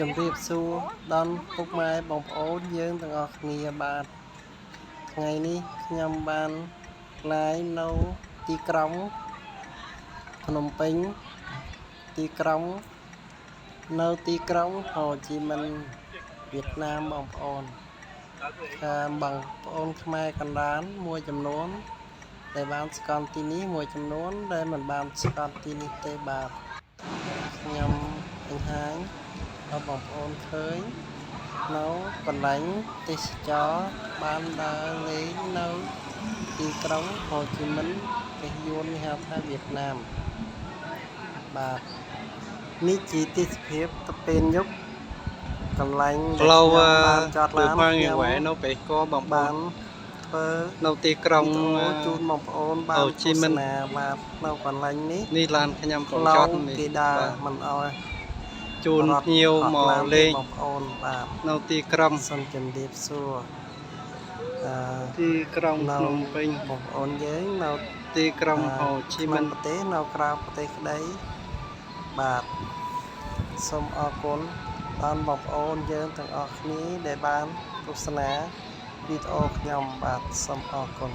ជំរាបសួរដល់ពុកម៉ែបងប្អូនយើងទាំងអស់គ្នាបាទថ្ងៃនេះខ្ញុំបានឡាយនៅទីក្រុងភ្នំពេញទីក្រុងនៅទីក្រុងហូជីមិញវៀតណាមបងប្អូនបងប្អូនខ្មែរកណ្ដាលមួយចំនួនដែលបានស្គាល់ទីនេះមួយចំនួនដែលមិនបានស្គាល់ទីនេះទេបាទខ្ញុំបង្ហាញដល់បងប្អូនឃើញនៅកន្លែងទេសចរបានដើរលេងនៅទីក្រុងហូជីមិញគេយួនហៅថាវៀតណាមបាទនេះជាទេសភាពទៅពេលយប់កន្លែងដែលបានចតឡានខ្ញុំនៅពេលកបងបានធ្វើនៅទីក្រុងជូនបងប្អូនបានហូជីមិញបាទនៅកន្លែងនេះឡានខ្ញុំកំចតនេះគេដើរមិនអោយជូនភ្ញៀវមកលេងបងប្អូនបាទនៅទីក្រុងសូមជម្រាបសួរទីក្រុងភ្នំពេញបងប្អូនយើងនៅទីក្រុងហូជីមិញប្រទេសនៅក្រៅប្រទេសក្តីបាទសូមអរគុណដល់បងប្អូនយើងទាំងអស់គ្នាដែលបានទស្សនាវីដេអូខ្ញុំបាទសូមអរគុណ